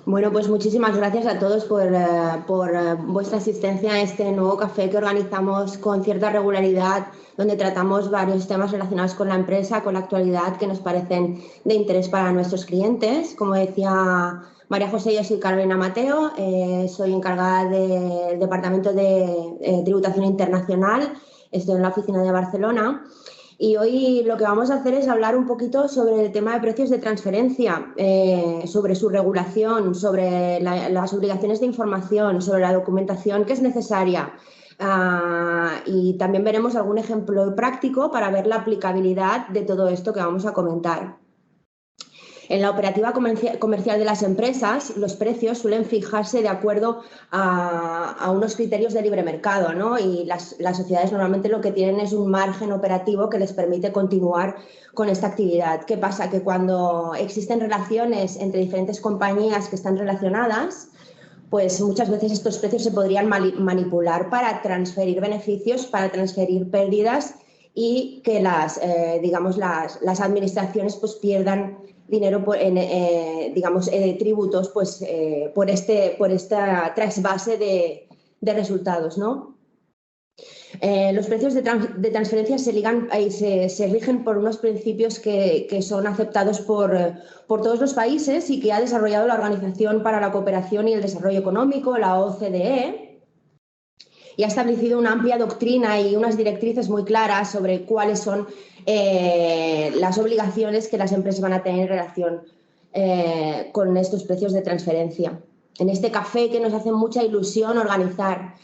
Bueno, pues muchísimas gracias a todos por vuestra asistencia a este nuevo café que organizamos con cierta regularidad, donde tratamos varios temas relacionados con la empresa, con la actualidad, que nos parecen de interés para nuestros clientes. Como decía María José, yo soy Carolina Mateo, soy encargada del Departamento de Tributación Internacional, estoy en la oficina de Barcelona. Y hoy lo que vamos a hacer es hablar un poquito sobre el tema de precios de transferencia, sobre su regulación, sobre las obligaciones de información, sobre la documentación que es necesaria. Y también veremos algún ejemplo práctico para ver la aplicabilidad de todo esto que vamos a comentar. En la operativa comercial de las empresas, los precios suelen fijarse de acuerdo a unos criterios de libre mercado, ¿no? Y las sociedades normalmente lo que tienen es un margen operativo que les permite continuar con esta actividad. ¿Qué pasa? Que cuando existen relaciones entre diferentes compañías que están relacionadas, pues muchas veces estos precios se podrían manipular para transferir beneficios, para transferir pérdidas y que las administraciones pues pierdan dinero tributos pues por esta trasvase de resultados, ¿no? Los precios de transferencia se rigen por unos principios que son aceptados por todos los países y que ha desarrollado la Organización para la Cooperación y el Desarrollo Económico, la OCDE, y ha establecido una amplia doctrina y unas directrices muy claras sobre cuáles son las obligaciones que las empresas van a tener en relación con estos precios de transferencia. En este café, que nos hace mucha ilusión organizar,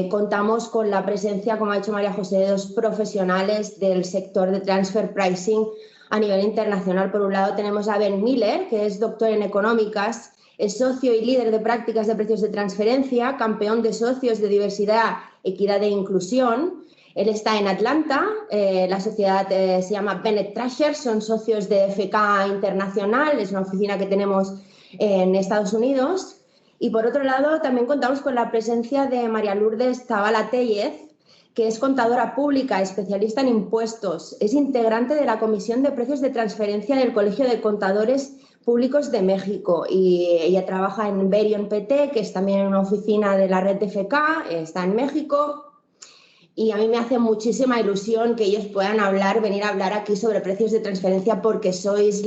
contamos con la presencia, como ha dicho María José, de dos profesionales del sector de transfer pricing a nivel internacional. Por un lado tenemos a Ben Miller, que es doctor en económicas, es socio y líder de prácticas de precios de transferencia, campeón de socios de diversidad, equidad e inclusión. Él está en Atlanta, la sociedad se llama Bennett Trasher, son socios de FK Internacional, es una oficina que tenemos en Estados Unidos. Y por otro lado también contamos con la presencia de María Lourdes Zavala Tellez, que es contadora pública, especialista en impuestos, es integrante de la Comisión de Precios de Transferencia del Colegio de Contadores Públicos de México, y ella trabaja en Verion PT, que es también una oficina de la red de FK, está en México. Y a mí me hace muchísima ilusión que ellos puedan venir a hablar aquí sobre precios de transferencia, porque sois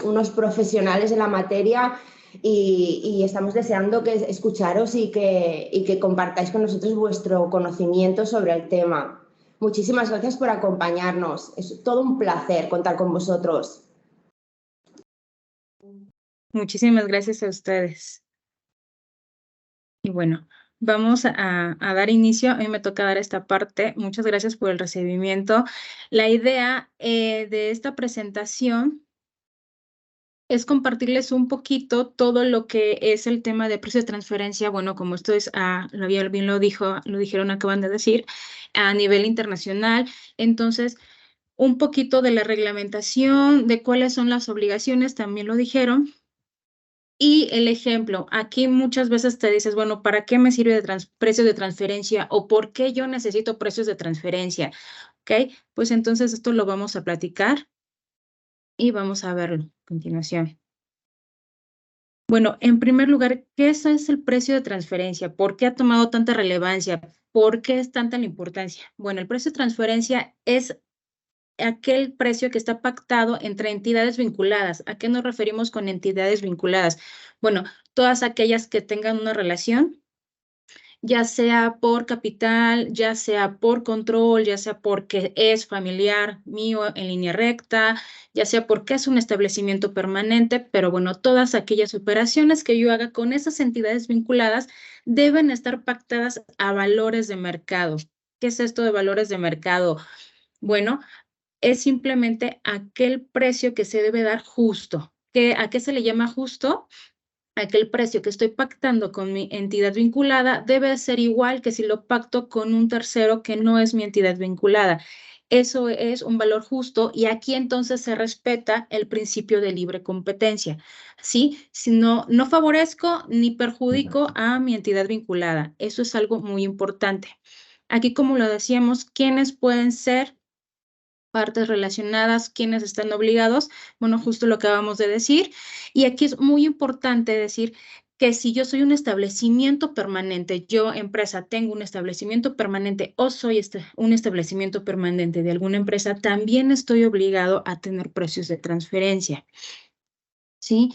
unos profesionales en la materia y estamos deseando escucharos y que compartáis con nosotros vuestro conocimiento sobre el tema. Muchísimas gracias por acompañarnos. Es todo un placer contar con vosotros. Muchísimas gracias a ustedes. Y bueno, vamos a dar inicio. A mí me toca dar esta parte. Muchas gracias por el recibimiento. La idea de esta presentación es compartirles un poquito todo lo que es el tema de precios de transferencia. Bueno, como ustedes bien lo dijeron, acaban de decir, a nivel internacional. Entonces, un poquito de la reglamentación, de cuáles son las obligaciones, también lo dijeron. Y el ejemplo, aquí muchas veces te dices, bueno, ¿para qué me sirve precios de transferencia o por qué yo necesito precios de transferencia? ¿Ok? Pues entonces esto lo vamos a platicar y vamos a verlo a continuación. Bueno, en primer lugar, ¿qué es el precio de transferencia? ¿Por qué ha tomado tanta relevancia? ¿Por qué es tanta la importancia? Bueno, el precio de transferencia es aquel precio que está pactado entre entidades vinculadas. ¿A qué nos referimos con entidades vinculadas? Bueno, todas aquellas que tengan una relación, ya sea por capital, ya sea por control, ya sea porque es familiar mío en línea recta, ya sea porque es un establecimiento permanente, pero bueno, todas aquellas operaciones que yo haga con esas entidades vinculadas deben estar pactadas a valores de mercado. ¿Qué es esto de valores de mercado? Bueno, es simplemente aquel precio que se debe dar justo. ¿A qué se le llama justo? Aquel precio que estoy pactando con mi entidad vinculada debe ser igual que si lo pacto con un tercero que no es mi entidad vinculada. Eso es un valor justo y aquí entonces se respeta el principio de libre competencia. ¿Sí? Si no favorezco ni perjudico a mi entidad vinculada. Eso es algo muy importante. Aquí, como lo decíamos, ¿quiénes pueden ser partes relacionadas, quiénes están obligados, bueno, justo lo acabamos de decir. Y aquí es muy importante decir que si yo soy un establecimiento permanente, yo empresa tengo un establecimiento permanente o soy un establecimiento permanente de alguna empresa, también estoy obligado a tener precios de transferencia. ¿Sí?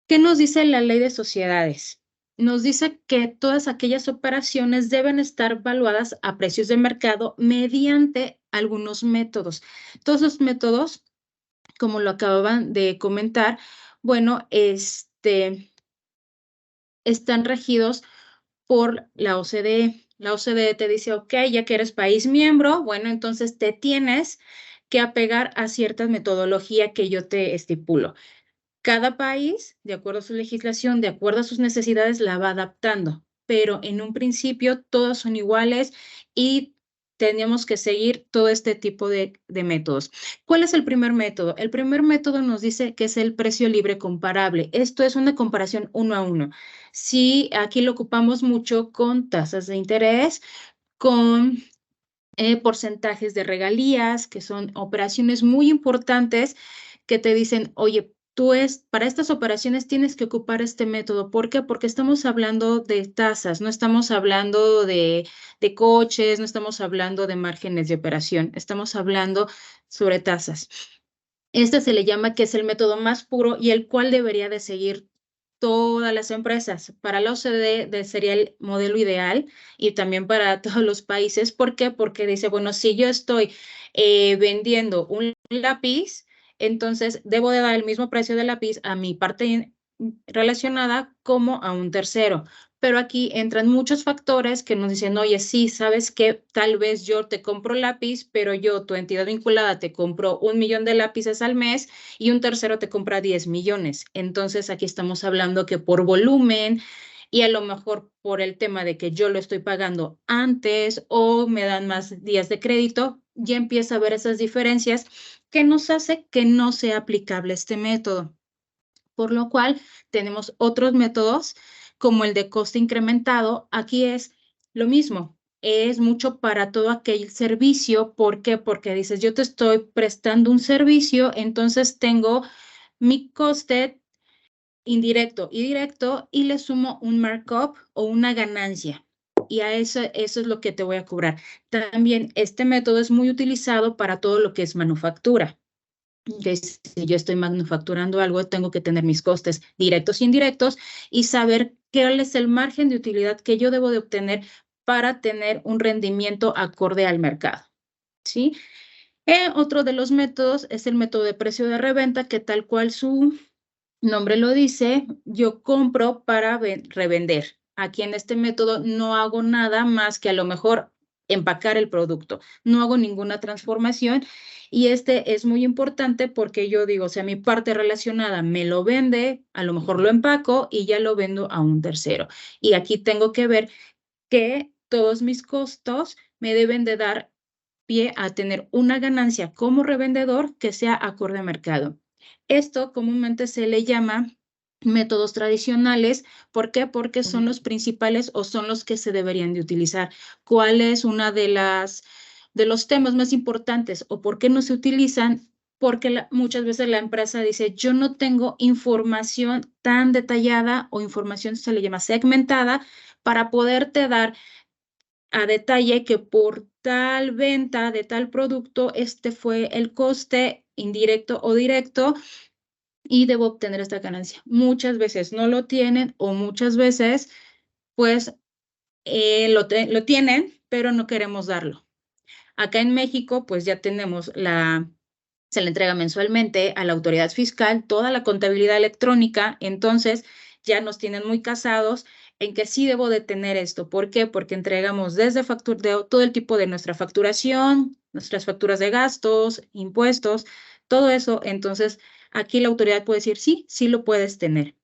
¿Qué nos dice la ley de sociedades? Nos dice que todas aquellas operaciones deben estar valuadas a precios de mercado mediante algunos métodos. Todos los métodos, como lo acababan de comentar, bueno, están regidos por la OCDE. La OCDE te dice, ok, ya que eres país miembro, bueno, entonces te tienes que apegar a cierta metodología que yo te estipulo. Cada país, de acuerdo a su legislación, de acuerdo a sus necesidades, la va adaptando, pero en un principio todos son iguales y tenemos que seguir todo este tipo de métodos. ¿Cuál es el primer método? El primer método nos dice que es el precio libre comparable. Esto es una comparación 1 a 1. Sí, aquí lo ocupamos mucho con tasas de interés, con porcentajes de regalías, que son operaciones muy importantes que te dicen, oye, para estas operaciones tienes que ocupar este método. ¿Por qué? Porque estamos hablando de tasas, no estamos hablando de coches, no estamos hablando de márgenes de operación, estamos hablando sobre tasas. Este se le llama que es el método más puro y el cual debería de seguir todas las empresas. Para la OCDE sería el modelo ideal y también para todos los países. ¿Por qué? Porque dice, bueno, si yo estoy vendiendo un lápiz, entonces debo de dar el mismo precio del lápiz a mi parte relacionada como a un tercero. Pero aquí entran muchos factores que nos dicen, oye, sí, sabes que tal vez yo te compro lápiz, pero yo, tu entidad vinculada, te compro 1 millón de lápices al mes y un tercero te compra 10 millones. Entonces aquí estamos hablando que por volumen y a lo mejor por el tema de que yo lo estoy pagando antes o me dan más días de crédito, ya empieza a haber esas diferencias que nos hace que no sea aplicable este método. Por lo cual tenemos otros métodos como el de coste incrementado. Aquí es lo mismo, es mucho para todo aquel servicio. ¿Por qué? Porque dices, yo te estoy prestando un servicio, entonces tengo mi coste indirecto y directo y le sumo un markup o una ganancia. Y a eso es lo que te voy a cobrar. También este método es muy utilizado para todo lo que es manufactura. Que si yo estoy manufacturando algo, tengo que tener mis costes directos e indirectos y saber cuál es el margen de utilidad que yo debo de obtener para tener un rendimiento acorde al mercado. ¿Sí? Otro de los métodos es el método de precio de reventa, que tal cual su nombre lo dice, yo compro para revender. Aquí en este método no hago nada más que a lo mejor empacar el producto. No hago ninguna transformación y este es muy importante porque yo digo, o sea, mi parte relacionada me lo vende, a lo mejor lo empaco y ya lo vendo a un tercero. Y aquí tengo que ver que todos mis costos me deben de dar pie a tener una ganancia como revendedor que sea acorde a mercado. Esto comúnmente se le llama métodos tradicionales. ¿Por qué? Porque son los principales o son los que se deberían de utilizar. ¿Cuál es una de los temas más importantes o por qué no se utilizan? Porque muchas veces la empresa dice, yo no tengo información tan detallada o información se le llama segmentada para poderte dar a detalle que por tal venta de tal producto, este fue el coste indirecto o directo y debo obtener esta ganancia. Muchas veces no lo tienen o muchas veces pues lo tienen, pero no queremos darlo. Acá en México pues ya tenemos se le entrega mensualmente a la autoridad fiscal toda la contabilidad electrónica, entonces ya nos tienen muy casados en que sí debo de tener esto. ¿Por qué? Porque entregamos desde todo el tipo de nuestra facturación, nuestras facturas de gastos, impuestos, todo eso. Entonces, aquí la autoridad puede decir, sí, sí lo puedes tener.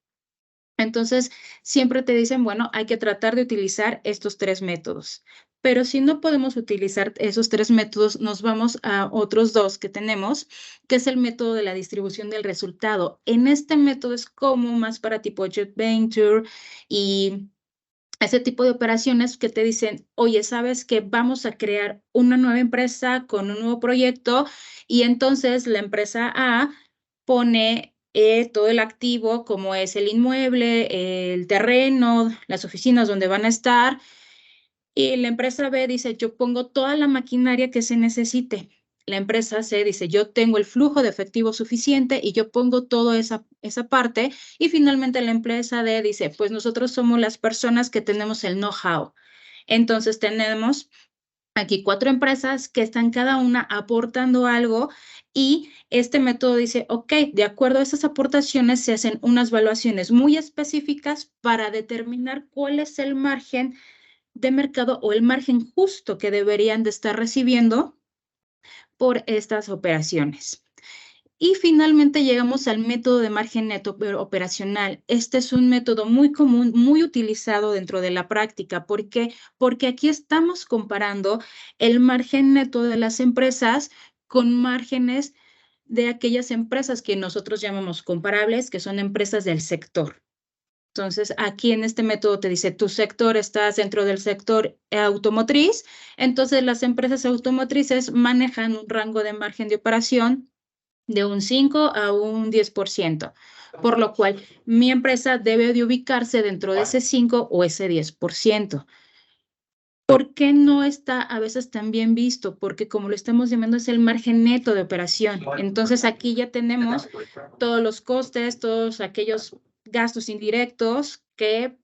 Entonces, siempre te dicen, bueno, hay que tratar de utilizar estos 3 métodos. Pero si no podemos utilizar esos 3 métodos, nos vamos a otros 2 que tenemos, que es el método de la distribución del resultado. En este método es como más para tipo joint venture y ese tipo de operaciones que te dicen, oye, ¿sabes que vamos a crear una nueva empresa con un nuevo proyecto? Y entonces la empresa A pone todo el activo, como es el inmueble, el terreno, las oficinas donde van a estar, y la empresa B dice, yo pongo toda la maquinaria que se necesite. La empresa C dice, yo tengo el flujo de efectivo suficiente y yo pongo toda esa parte. Y finalmente la empresa D dice, pues nosotros somos las personas que tenemos el know-how. Entonces tenemos aquí 4 empresas que están cada una aportando algo y este método dice, ok, de acuerdo a esas aportaciones se hacen unas evaluaciones muy específicas para determinar cuál es el margen de mercado o el margen justo que deberían de estar recibiendo por estas operaciones. Y finalmente llegamos al método de margen neto operacional. Este es un método muy común, muy utilizado dentro de la práctica. ¿Por qué? Porque aquí estamos comparando el margen neto de las empresas con márgenes de aquellas empresas que nosotros llamamos comparables, que son empresas del sector. Entonces, aquí en este método te dice, tu sector estás dentro del sector automotriz, entonces las empresas automotrices manejan un rango de margen de operación de un 5 a un 10%, por lo cual mi empresa debe de ubicarse dentro de ese 5 o ese 10%. ¿Por qué no está a veces tan bien visto? Porque como lo estamos llamando es el margen neto de operación. Entonces aquí ya tenemos todos los costes, todos aquellos gastos indirectos que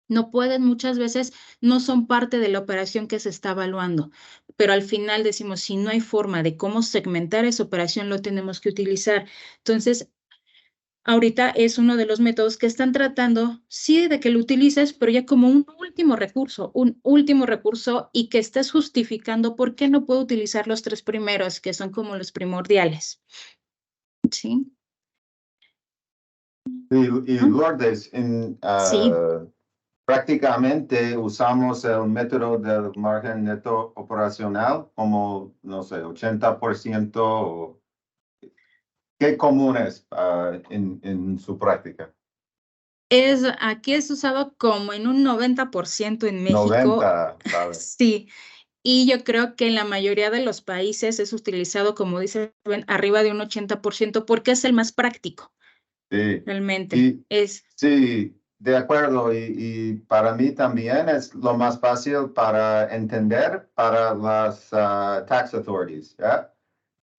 no pueden muchas veces, no son parte de la operación que se está evaluando, pero al final decimos, si no hay forma de cómo segmentar esa operación, lo tenemos que utilizar. Entonces, ahorita es uno de los métodos que están tratando, sí, de que lo utilices, pero ya como un último recurso y que estés justificando por qué no puedo utilizar los 3 primeros, que son como los primordiales. ¿Sí? Y Lourdes, Sí. prácticamente usamos el método del margen neto operacional como, no sé, 80%. ¿Qué común es en su práctica? Aquí es usado como en un 90% en México. 90, ¿sabes? Sí, y yo creo que en la mayoría de los países es utilizado, como dice, arriba de un 80% porque es el más práctico, Sí. realmente. Sí, de acuerdo. Y para mí también es lo más fácil para entender para las tax authorities, ¿ya?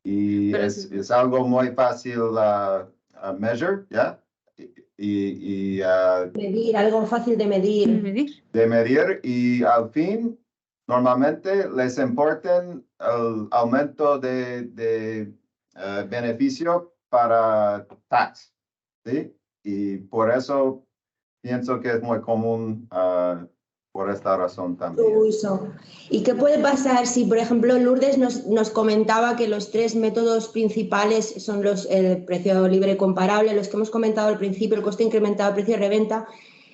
Y Pero es algo muy fácil measure, ¿ya? Y Medir, algo fácil de medir. de medir y al fin normalmente les importa el aumento de beneficio para tax, ¿sí? Y por eso pienso que es muy común por esta razón también. Uso. ¿Y qué puede pasar si, por ejemplo, Lourdes nos comentaba que los 3 métodos principales son el precio libre comparable, los que hemos comentado al principio, el coste incrementado, el precio de reventa,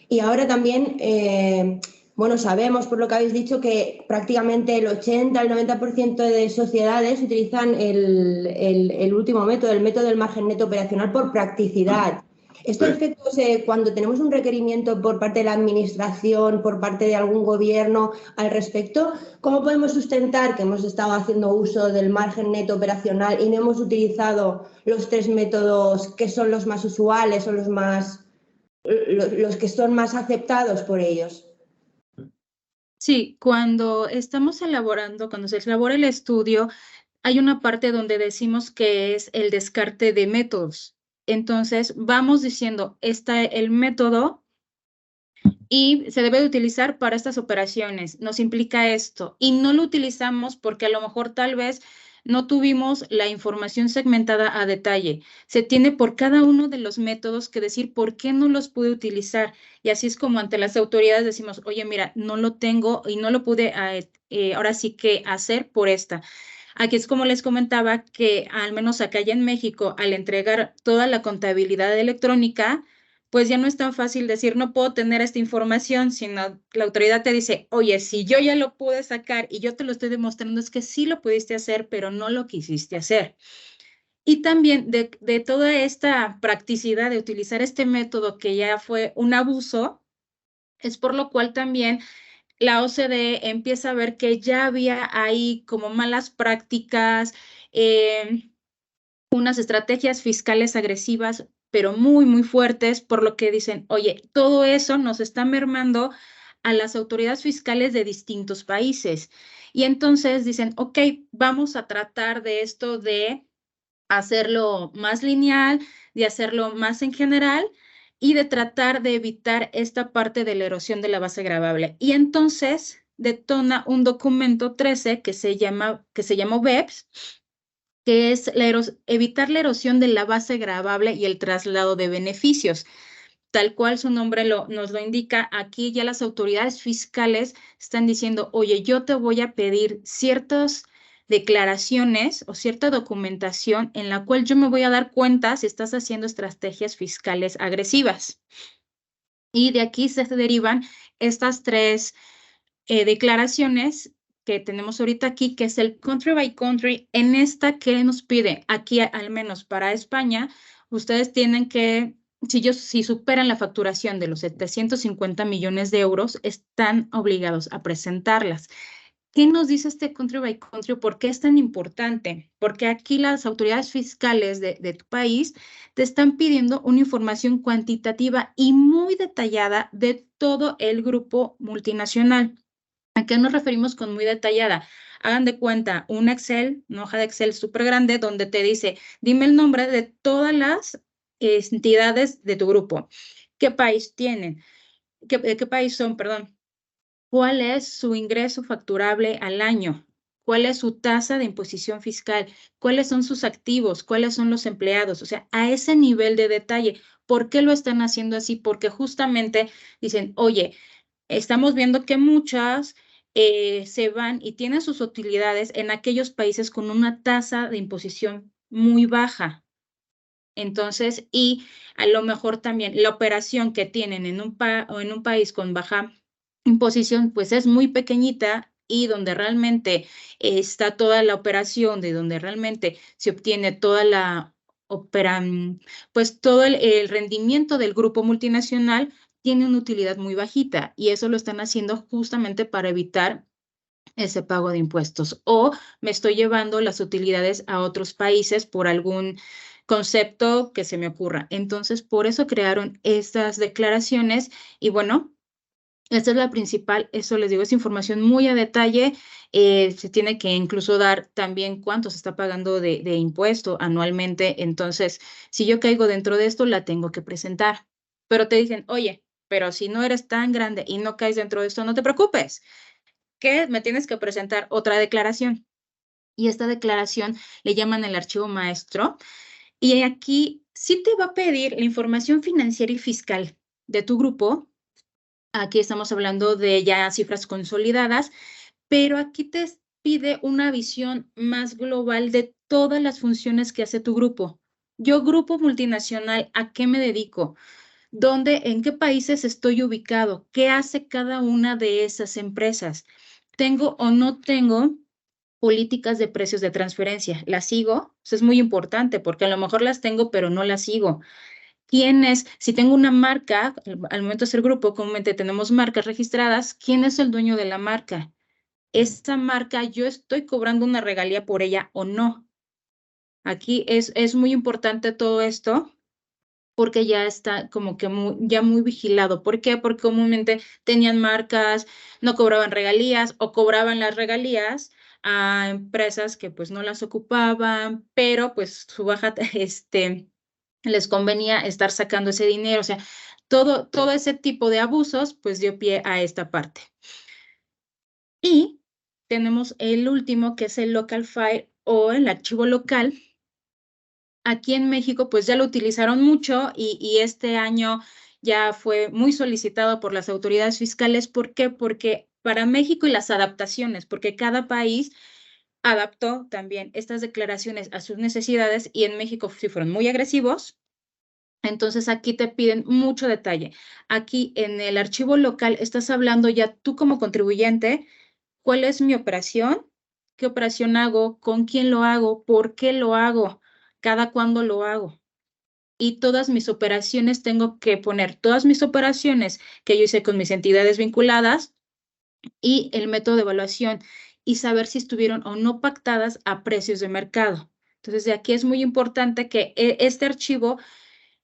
y ahora también, bueno, sabemos por lo que habéis dicho que prácticamente el 80, el 90% de sociedades utilizan el último método, el método del margen neto operacional por practicidad. Estos efectos, cuando tenemos un requerimiento por parte de la administración, por parte de algún gobierno al respecto, ¿cómo podemos sustentar que hemos estado haciendo uso del margen neto operacional y no hemos utilizado los 3 métodos que son los más usuales o los que son más aceptados por ellos? Sí, cuando se elabora el estudio, hay una parte donde decimos que es el descarte de métodos. Entonces, vamos diciendo, está el método y se debe de utilizar para estas operaciones. Nos implica esto. Y no lo utilizamos porque a lo mejor tal vez no tuvimos la información segmentada a detalle. Se tiene por cada uno de los métodos que decir por qué no los pude utilizar. Y así es como ante las autoridades decimos, oye, mira, no lo tengo y no lo pude ahora sí que hacer por esta. Aquí es como les comentaba que al menos acá ya en México, al entregar toda la contabilidad electrónica, pues ya no es tan fácil decir, no puedo tener esta información, sino la autoridad te dice, oye, si yo ya lo pude sacar y yo te lo estoy demostrando, es que sí lo pudiste hacer, pero no lo quisiste hacer. Y también de toda esta practicidad de utilizar este método que ya fue un abuso, Es por lo cual también la OCDE empieza a ver que ya había ahí como malas prácticas, unas estrategias fiscales agresivas, pero muy, muy fuertes, por lo que dicen, oye, todo eso nos está mermando a las autoridades fiscales de distintos países. Y entonces dicen, ok, vamos a tratar de esto de hacerlo más lineal, de hacerlo más en general y de tratar de evitar esta parte de la erosión de la base gravable. Y entonces detona un documento 13 que se llamó BEPS, que es evitar la erosión de la base gravable y el traslado de beneficios. Tal cual su nombre nos lo indica, aquí ya las autoridades fiscales están diciendo, oye, yo te voy a pedir ciertas declaraciones o cierta documentación en la cual yo me voy a dar cuenta si estás haciendo estrategias fiscales agresivas. Y de aquí se derivan estas tres declaraciones que tenemos ahorita aquí, que es el country by country. En esta, ¿qué nos pide? Aquí, al menos para España, ustedes tienen que, si superan la facturación de los 750 millones de euros, están obligados a presentarlas. ¿Qué nos dice este country by country? ¿Por qué es tan importante? Porque aquí las autoridades fiscales de tu país te están pidiendo una información cuantitativa y muy detallada de todo el grupo multinacional. ¿A qué nos referimos con muy detallada? Hagan de cuenta un Excel, una hoja de Excel súper grande donde te dice, dime el nombre de todas las entidades de tu grupo. ¿Qué país tienen? ¿Qué país son? Perdón. ¿Cuál es su ingreso facturable al año? ¿Cuál es su tasa de imposición fiscal? ¿Cuáles son sus activos? ¿Cuáles son los empleados? O sea, a ese nivel de detalle. ¿Por qué lo están haciendo así? Porque justamente dicen, oye, estamos viendo que muchas se van y tienen sus utilidades en aquellos países con una tasa de imposición muy baja. Entonces, y a lo mejor también la operación que tienen en un país con baja imposición, pues es muy pequeñita y donde realmente está toda la operación, de donde realmente se obtiene toda la pues todo el rendimiento del grupo multinacional tiene una utilidad muy bajita y eso lo están haciendo justamente para evitar ese pago de impuestos. O me estoy llevando las utilidades a otros países por algún concepto que se me ocurra. Entonces, por eso crearon estas declaraciones y bueno, esta es la principal, eso les digo, es información muy a detalle, se tiene que incluso dar también cuánto se está pagando de impuesto anualmente, entonces, si yo caigo dentro de esto, la tengo que presentar, pero te dicen, oye, pero si no eres tan grande y no caes dentro de esto, no te preocupes, que me tienes que presentar otra declaración, y esta declaración le llaman el archivo maestro, y aquí sí te va a pedir la información financiera y fiscal de tu grupo. Aquí estamos hablando de ya cifras consolidadas, pero aquí te pide una visión más global de todas las funciones que hace tu grupo. Yo, grupo multinacional, ¿a qué me dedico? ¿Dónde, en qué países estoy ubicado? ¿Qué hace cada una de esas empresas? ¿Tengo o no tengo políticas de precios de transferencia? ¿Las sigo? Eso es muy importante porque a lo mejor las tengo, pero no las sigo. ¿Quién es? Si tengo una marca, al momento de ser grupo, comúnmente tenemos marcas registradas, ¿quién es el dueño de la marca? ¿Esta marca yo estoy cobrando una regalía por ella o no? Aquí es muy importante todo esto porque ya está como que ya muy vigilado. ¿Por qué? Porque comúnmente tenían marcas, no cobraban regalías o cobraban las regalías a empresas que pues no las ocupaban, pero pues su baja, les convenía estar sacando ese dinero. O sea, todo ese tipo de abusos pues dio pie a esta parte. Y tenemos el último que es el local file o el archivo local. Aquí en México pues ya lo utilizaron mucho y este año ya fue muy solicitado por las autoridades fiscales. ¿Por qué? Porque para México y las adaptaciones, porque cada país adaptó también estas declaraciones a sus necesidades y en México sí fueron muy agresivos. Entonces aquí te piden mucho detalle. Aquí en el archivo local estás hablando ya tú como contribuyente, ¿cuál es mi operación? ¿Qué operación hago? ¿Con quién lo hago? ¿Por qué lo hago? ¿Cada cuándo lo hago? y todas mis operaciones tengo que poner todas mis operaciones que yo hice con mis entidades vinculadas y el método de evaluación y saber si estuvieron o no pactadas a precios de mercado. Entonces, de aquí es muy importante que este archivo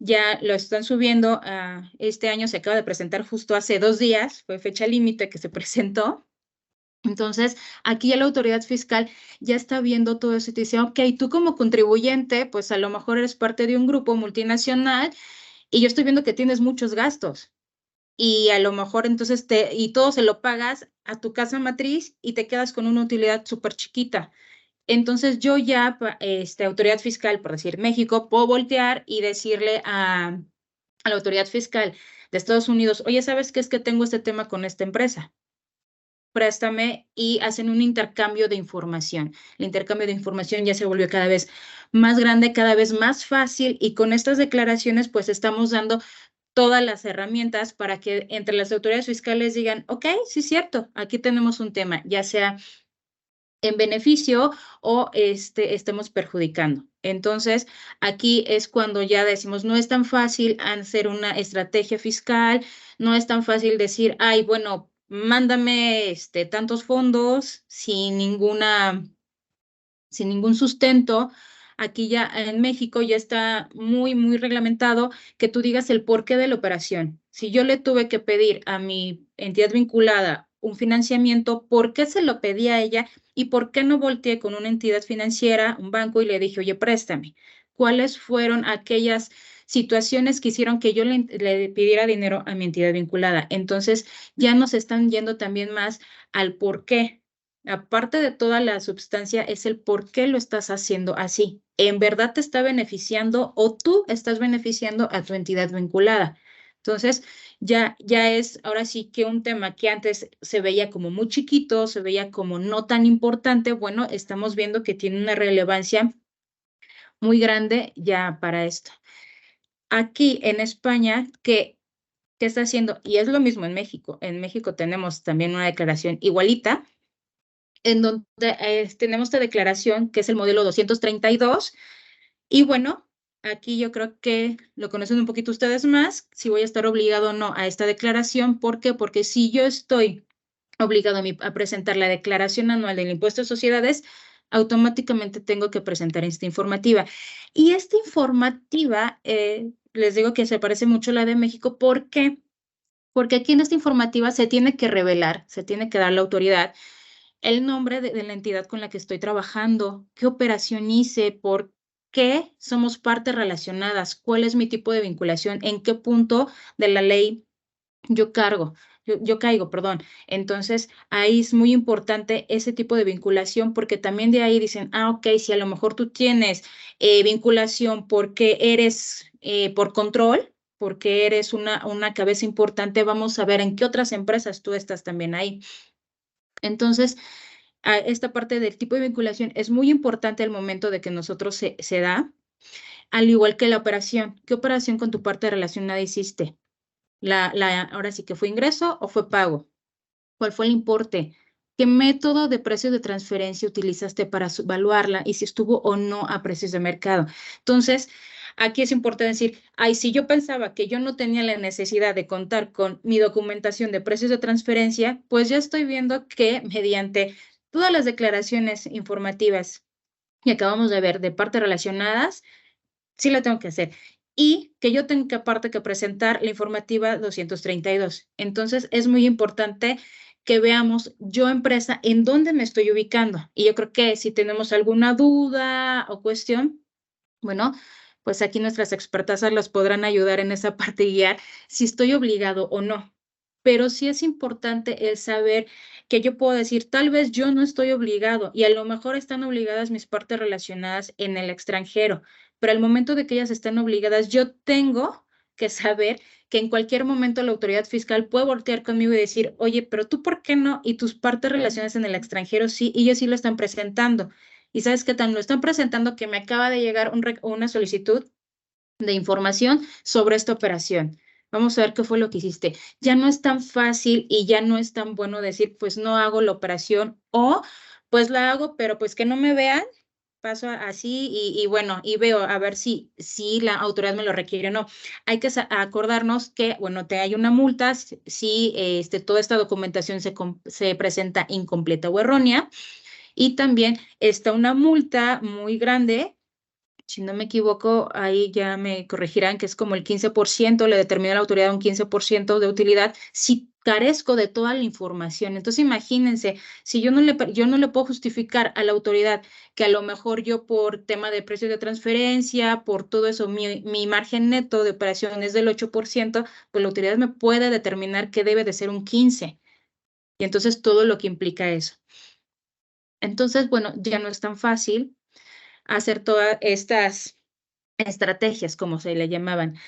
ya lo están subiendo. Este año se acaba de presentar justo hace 2 días, fue fecha límite que se presentó. Entonces, aquí ya la autoridad fiscal ya está viendo todo eso y te dice, ok, tú como contribuyente, pues a lo mejor eres parte de un grupo multinacional y yo estoy viendo que tienes muchos gastos. Y a lo mejor entonces y todo se lo pagas a tu casa matriz y te quedas con una utilidad súper chiquita. Entonces yo ya, autoridad fiscal, por decir México, puedo voltear y decirle a la autoridad fiscal de Estados Unidos, oye, ¿sabes qué? Es que tengo este tema con esta empresa. Préstame, y hacen un intercambio de información. El intercambio de información ya se volvió cada vez más grande, cada vez más fácil, y con estas declaraciones pues estamos dando todas las herramientas para que entre las autoridades fiscales digan, ok, sí es cierto, aquí tenemos un tema, ya sea en beneficio o estemos perjudicando. Entonces, aquí es cuando ya decimos, no es tan fácil hacer una estrategia fiscal, no es tan fácil decir, ay, bueno, mándame tantos fondos sin ningún sustento. Aquí ya en México ya está muy, muy reglamentado que tú digas el porqué de la operación. Si yo le tuve que pedir a mi entidad vinculada un financiamiento, ¿por qué se lo pedí a ella? ¿Y por qué no volteé con una entidad financiera, un banco, y le dije, oye, préstame? ¿Cuáles fueron aquellas situaciones que hicieron que yo le pidiera dinero a mi entidad vinculada? Entonces, ya nos están yendo también más al por qué. Aparte de toda la substancia, es el por qué lo estás haciendo así. ¿En verdad te está beneficiando o tú estás beneficiando a tu entidad vinculada? Entonces, ya es ahora sí que un tema que antes se veía como muy chiquito, se veía como no tan importante. Bueno, estamos viendo que tiene una relevancia muy grande ya para esto. Aquí en España, ¿qué está haciendo? Y es lo mismo en México. En México tenemos también una declaración igualita, en donde tenemos esta declaración que es el modelo 232. Y bueno, aquí yo creo que lo conocen un poquito ustedes más, si voy a estar obligado o no a esta declaración. ¿Por qué? Porque si yo estoy obligado a presentar la declaración anual del impuesto de sociedades, automáticamente tengo que presentar esta informativa. Y esta informativa, les digo que se parece mucho a la de México. ¿Por qué? Porque aquí en esta informativa se tiene que revelar, se tiene que dar la autoridad el nombre de la entidad con la que estoy trabajando, qué operación hice, por qué somos partes relacionadas, cuál es mi tipo de vinculación, en qué punto de la ley yo caigo, perdón. Entonces, ahí es muy importante ese tipo de vinculación, porque también de ahí dicen, ok, si a lo mejor tú tienes vinculación porque eres por control, porque eres una cabeza importante, vamos a ver en qué otras empresas tú estás también ahí. Entonces, esta parte del tipo de vinculación es muy importante al momento de que nosotros se da, al igual que la operación. ¿Qué operación con tu parte relacionada hiciste? Ahora sí que fue ingreso o fue pago. ¿Cuál fue el importe? ¿Qué método de precios de transferencia utilizaste para evaluarla y si estuvo o no a precios de mercado? Entonces, aquí es importante decir, ay, si yo pensaba que yo no tenía la necesidad de contar con mi documentación de precios de transferencia, pues ya estoy viendo que mediante todas las declaraciones informativas que acabamos de ver de partes relacionadas, sí la tengo que hacer. Y que yo tengo que aparte que presentar la informativa 232. Entonces, es muy importante que veamos yo empresa en dónde me estoy ubicando. Y yo creo que si tenemos alguna duda o cuestión, bueno, pues aquí nuestras expertas las podrán ayudar en esa parte y guiar si estoy obligado o no. Pero sí es importante el saber que yo puedo decir, tal vez yo no estoy obligado y a lo mejor están obligadas mis partes relacionadas en el extranjero, pero al momento de que ellas están obligadas, yo tengo que saber que en cualquier momento la autoridad fiscal puede voltear conmigo y decir, oye, pero tú ¿por qué no? Y tus partes relacionadas en el extranjero sí, y ellos sí lo están presentando. Y sabes qué tan lo están presentando que me acaba de llegar una solicitud de información sobre esta operación. Vamos a ver qué fue lo que hiciste. Ya no es tan fácil y ya no es tan bueno decir, pues no hago la operación o pues la hago, pero pues que no me vean paso así y bueno, y veo a ver si la autoridad me lo requiere o no. Hay que acordarnos que, bueno, hay una multa si toda esta documentación se presenta incompleta o errónea, y también está una multa muy grande. Si no me equivoco, ahí ya me corregirán, que es como el 15%, le determina la autoridad un 15% de utilidad si carezco de toda la información. Entonces, imagínense, si yo no le puedo justificar a la autoridad que a lo mejor yo por tema de precio de transferencia, por todo eso, mi margen neto de operación es del 8%, pues la autoridad me puede determinar que debe de ser un 15%. Y entonces todo lo que implica eso. Entonces, bueno, ya no es tan fácil hacer todas estas estrategias, como se le llamaban.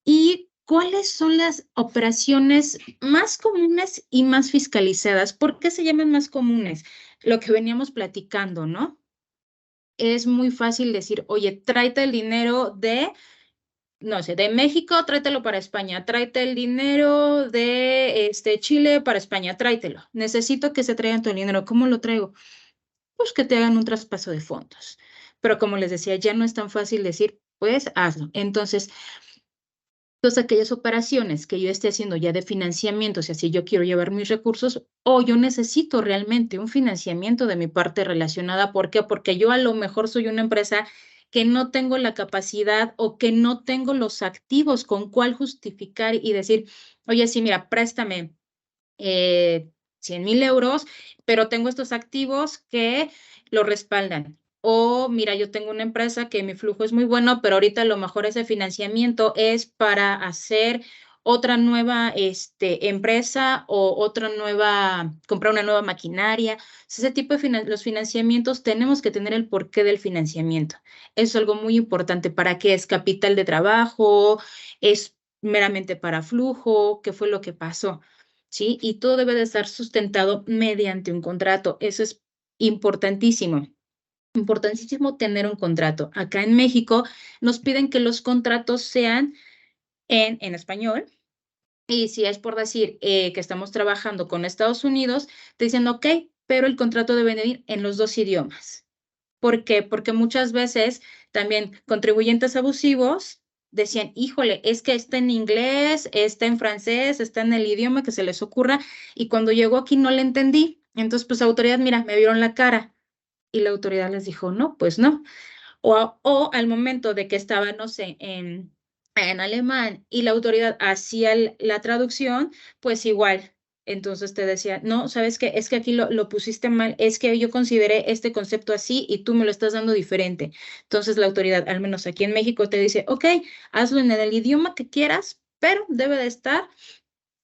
¿Y cuáles son las operaciones más comunes y más fiscalizadas? ¿Por qué se llaman más comunes? Lo que veníamos platicando, ¿no? Es muy fácil decir, oye, tráete el dinero de, no sé, de México, tráetelo para España, tráete el dinero de Chile para España, tráetelo. Necesito que se traigan tu dinero. ¿Cómo lo traigo? Pues que te hagan un traspaso de fondos. Pero como les decía, ya no es tan fácil decir, pues hazlo. Entonces, todas aquellas operaciones que yo esté haciendo ya de financiamiento, o sea, si yo quiero llevar mis recursos o yo necesito realmente un financiamiento de mi parte relacionada. ¿Por qué? Porque yo a lo mejor soy una empresa que no tengo la capacidad o que no tengo los activos con cuál justificar y decir, oye, sí, mira, préstame 100,000 euros, pero tengo estos activos que lo respaldan. O mira, yo tengo una empresa que mi flujo es muy bueno, pero ahorita a lo mejor ese financiamiento es para hacer otra nueva empresa o comprar una nueva maquinaria. Ese tipo de los financiamientos tenemos que tener el porqué del financiamiento. Eso es algo muy importante. ¿Para qué es capital de trabajo? ¿Es meramente para flujo? ¿Qué fue lo que pasó? ¿Sí? Y todo debe de estar sustentado mediante un contrato. Eso es importantísimo. Importantísimo tener un contrato. Acá en México nos piden que los contratos sean en español. Y si es por decir que estamos trabajando con Estados Unidos, te dicen, ok, pero el contrato debe venir en los dos idiomas. ¿Por qué? Porque muchas veces también contribuyentes abusivos decían, híjole, es que está en inglés, está en francés, está en el idioma que se les ocurra, y cuando llegó aquí no le entendí. Entonces, pues, autoridad, mira, me vieron la cara. Y la autoridad les dijo, no, pues no. O al momento de que estaba, no sé, en alemán y la autoridad hacía la traducción, pues igual. Entonces te decía, no, ¿sabes qué? Es que aquí lo pusiste mal, es que yo consideré este concepto así y tú me lo estás dando diferente. Entonces la autoridad, al menos aquí en México, te dice, ok, hazlo en el idioma que quieras, pero debe de estar,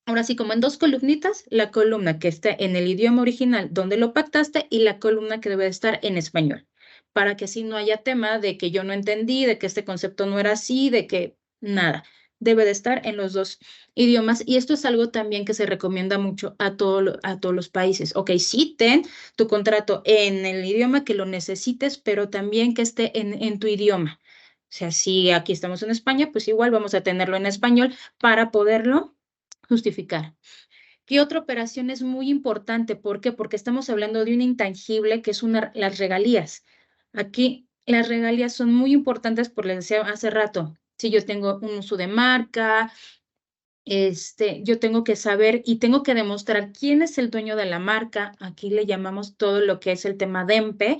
ahora sí, como en dos columnitas, la columna que esté en el idioma original donde lo pactaste y la columna que debe de estar en español, para que así no haya tema de que yo no entendí, de que este concepto no era así, de que nada, debe de estar en los dos idiomas. Y esto es algo también que se recomienda mucho a todos los países. Ok, sí, ten tu contrato en el idioma que lo necesites, pero también que esté en tu idioma. O sea, si aquí estamos en España, pues igual vamos a tenerlo en español para poderlo justificar. ¿Qué otra operación es muy importante? ¿Por qué? Porque estamos hablando de un intangible que es las regalías. Aquí las regalías son muy importantes, por les decía hace rato. Si yo tengo un uso de marca, yo tengo que saber y tengo que demostrar quién es el dueño de la marca. Aquí le llamamos todo lo que es el tema DEMPE,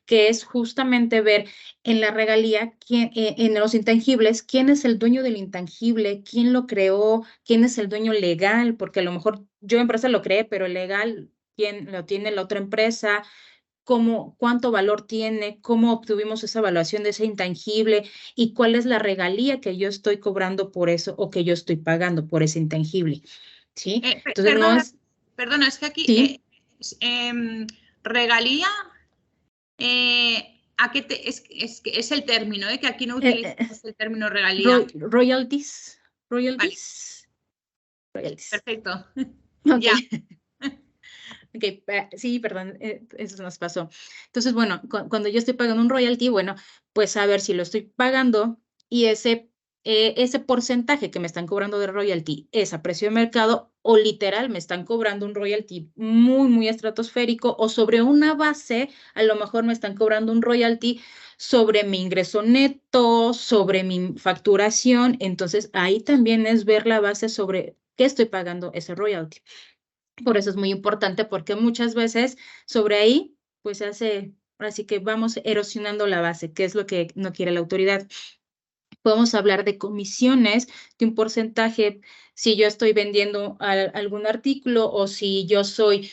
que es justamente ver en la regalía, en los intangibles, quién es el dueño del intangible, quién lo creó, quién es el dueño legal, porque a lo mejor yo empresa lo creé, pero legal, quién lo tiene la otra empresa, cuánto valor tiene, cómo obtuvimos esa evaluación de ese intangible y cuál es la regalía que yo estoy cobrando por eso o que yo estoy pagando por ese intangible. ¿Sí? Entonces, perdona, es que aquí ¿sí? Regalía, ¿a qué es el término, que aquí no utilizamos el término regalía? Royalties. Vale. Royalties. Perfecto. Okay. Ya. Okay, sí, perdón, eso nos pasó. Entonces, bueno, cuando yo estoy pagando un royalty, bueno, pues a ver si lo estoy pagando y ese ese porcentaje que me están cobrando de royalty es a precio de mercado o literal me están cobrando un royalty muy, muy estratosférico o sobre una base, a lo mejor me están cobrando un royalty sobre mi ingreso neto, sobre mi facturación. Entonces, ahí también es ver la base sobre qué estoy pagando ese royalty. Por eso es muy importante porque muchas veces sobre ahí, pues se hace, así que vamos erosionando la base, que es lo que no quiere la autoridad. Podemos hablar de comisiones, de un porcentaje, si yo estoy vendiendo algún artículo o si yo soy,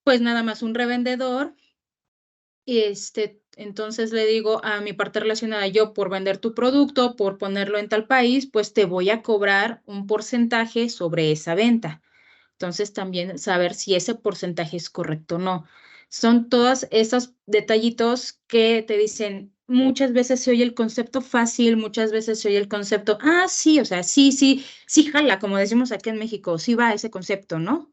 pues nada más un revendedor, entonces le digo a mi parte relacionada, yo por vender tu producto, por ponerlo en tal país, pues te voy a cobrar un porcentaje sobre esa venta. Entonces también saber si ese porcentaje es correcto o no. Son todos esos detallitos que te dicen, muchas veces se oye el concepto fácil, muchas veces se oye el concepto, sí, o sea, sí jala, como decimos aquí en México, sí va ese concepto, ¿no?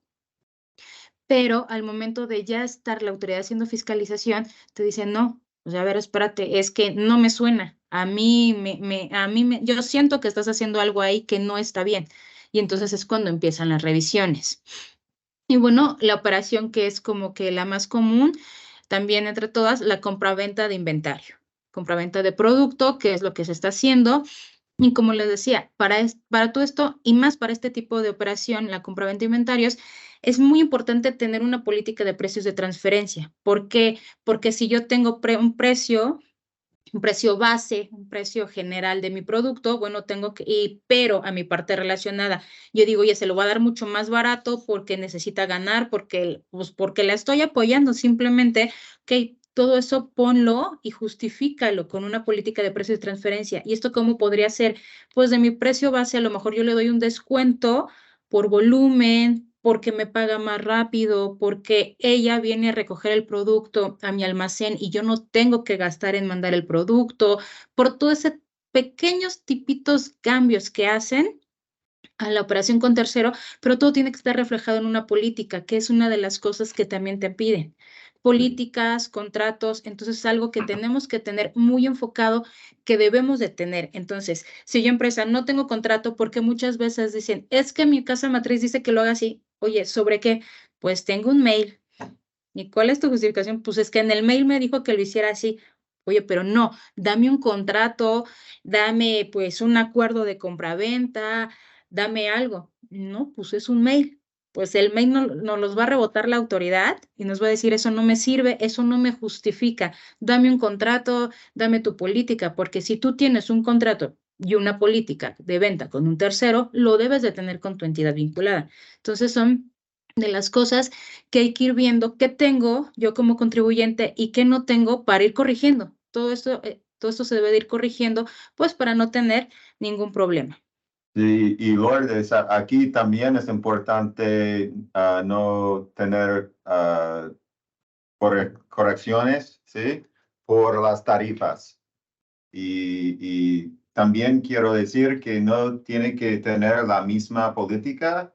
Pero al momento de ya estar la autoridad haciendo fiscalización, te dicen, no, o sea, a ver, espérate, es que no me suena. Yo siento que estás haciendo algo ahí que no está bien. Y entonces es cuando empiezan las revisiones. Y bueno, la operación que es como que la más común, también entre todas, la compraventa de inventario. Compraventa de producto, que es lo que se está haciendo. Y como les decía, para todo esto y más para este tipo de operación, la compraventa de inventarios, es muy importante tener una política de precios de transferencia. ¿Por qué? Porque si yo tengo un precio base, un precio general de mi producto, bueno, pero a mi parte relacionada, yo digo, oye, se lo voy a dar mucho más barato porque necesita ganar, porque la estoy apoyando simplemente, ok, todo eso ponlo y justifícalo con una política de precios de transferencia. ¿Y esto cómo podría ser? Pues de mi precio base, a lo mejor yo le doy un descuento por volumen, porque me paga más rápido, porque ella viene a recoger el producto a mi almacén y yo no tengo que gastar en mandar el producto, por todos esos pequeños tipitos cambios que hacen a la operación con tercero, pero todo tiene que estar reflejado en una política, que es una de las cosas que también te piden. Políticas, contratos, entonces es algo que tenemos que tener muy enfocado, que debemos de tener. Entonces, si yo empresa no tengo contrato, porque muchas veces dicen, es que mi casa matriz dice que lo haga así. Oye, ¿sobre qué? Pues tengo un mail. ¿Y cuál es tu justificación? Pues es que en el mail me dijo que lo hiciera así. Oye, pero no, dame un contrato, dame pues un acuerdo de compraventa, dame algo. No, pues es un mail. Pues el mail nos los va a rebotar la autoridad y nos va a decir, eso no me sirve, eso no me justifica. Dame un contrato, dame tu política, porque si tú tienes un contrato y una política de venta con un tercero, lo debes de tener con tu entidad vinculada. Entonces son de las cosas que hay que ir viendo qué tengo yo como contribuyente y qué no tengo para ir corrigiendo. Todo esto se debe de ir corrigiendo, pues para no tener ningún problema. Sí, y Lourdes, aquí también es importante no tener correcciones, ¿sí? Por las tarifas. Y también quiero decir que no tiene que tener la misma política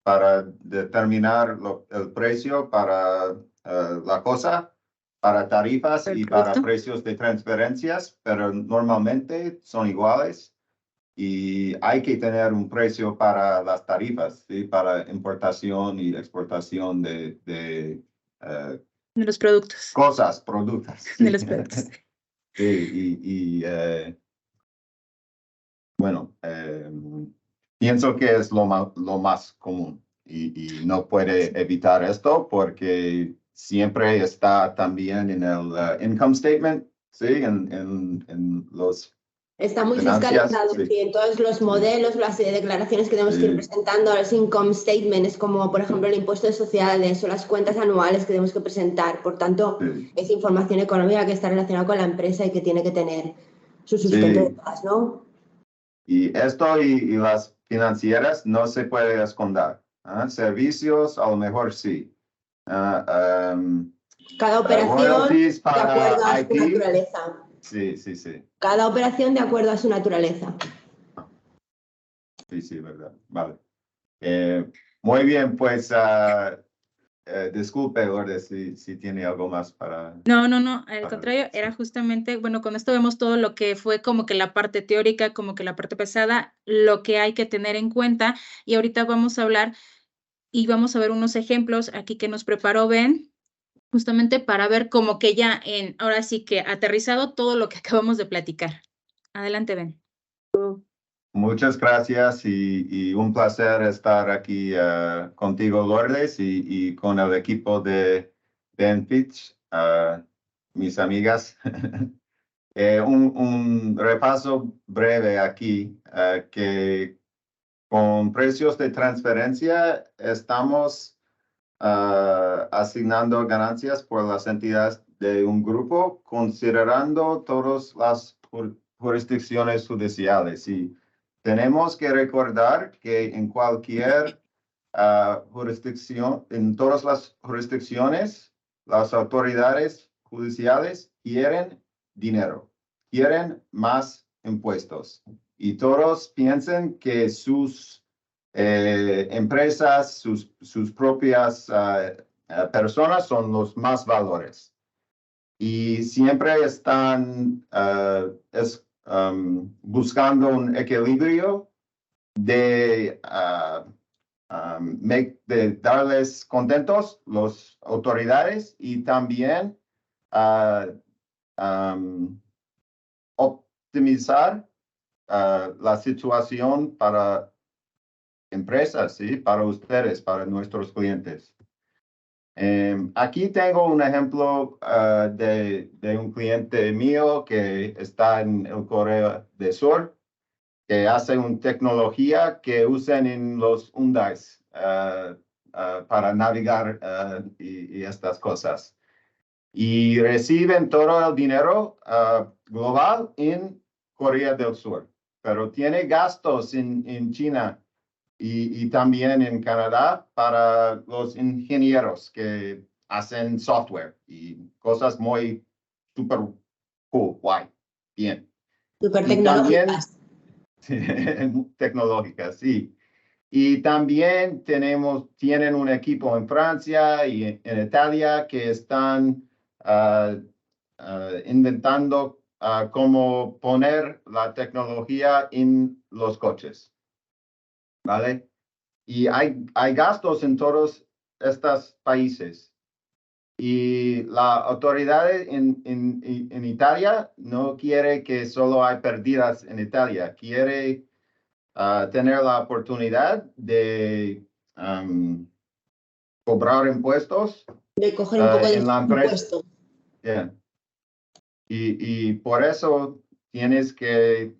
para determinar el precio para la cosa, para tarifas y para precios de transferencias, pero normalmente son iguales. Y hay que tener un precio para las tarifas, ¿sí? Para importación y exportación de los productos. Productos. ¿Sí? De los productos. Sí, bueno, pienso que es lo más común y no puede evitar esto porque siempre está también en el income statement, ¿sí? En los Está muy Financias, fiscalizado, sí. sí, en todos los modelos, las declaraciones que tenemos que ir presentando, los income statements, como por ejemplo el impuesto de sociedades o las cuentas anuales que tenemos que presentar. Por tanto, es información económica que está relacionada con la empresa y que tiene que tener su sustento detrás, ¿no? Y esto y las financieras no se puede esconder. Servicios, a lo mejor sí. Cada operación de acuerdo a IT. su naturaleza. Sí. Cada operación de acuerdo a su naturaleza. Sí, verdad. Vale. Muy bien, pues disculpe, Lourdes, si tiene algo más para... No, al Para- contrario, era justamente, bueno, con esto vemos todo lo que fue como que la parte teórica, como que la parte pesada, lo que hay que tener en cuenta. Y ahorita vamos a hablar y vamos a ver unos ejemplos aquí que nos preparó Ben, justamente para ver como que ya ahora sí que aterrizado todo lo que acabamos de platicar. Adelante, Ben. Muchas gracias y un placer estar aquí contigo, Lourdes, y con el equipo de Fitch, mis amigas. Un repaso breve aquí, que con precios de transferencia estamos asignando ganancias por las entidades de un grupo, considerando todas las jurisdicciones judiciales. Y tenemos que recordar que en cualquier jurisdicción, en todas las jurisdicciones, las autoridades judiciales quieren dinero, quieren más impuestos. Y todos piensan que sus empresas, sus propias personas son los más valores. Y siempre están buscando un equilibrio de darles contentos las autoridades y también optimizar la situación para empresas, ¿sí? Para ustedes, para nuestros clientes. Aquí tengo un ejemplo de un cliente mío que está en el Corea del Sur, que hace una tecnología que usan en los Hyundais para navegar y estas cosas. Y reciben todo el dinero global en Corea del Sur, pero tiene gastos en China y también en Canadá para los ingenieros que hacen software y cosas muy super cool, guay, bien. Súper Y también tecnológicas. tecnológicas, sí. Y también tienen un equipo en Francia y en Italia que están inventando cómo poner la tecnología en los coches. ¿Vale? Y hay gastos en todos estos países. Y la autoridad en Italia no quiere que solo hay pérdidas en Italia, quiere tener la oportunidad de cobrar impuestos De coger un poco de en la empresa. impuesto. Yeah. Y por eso tienes que,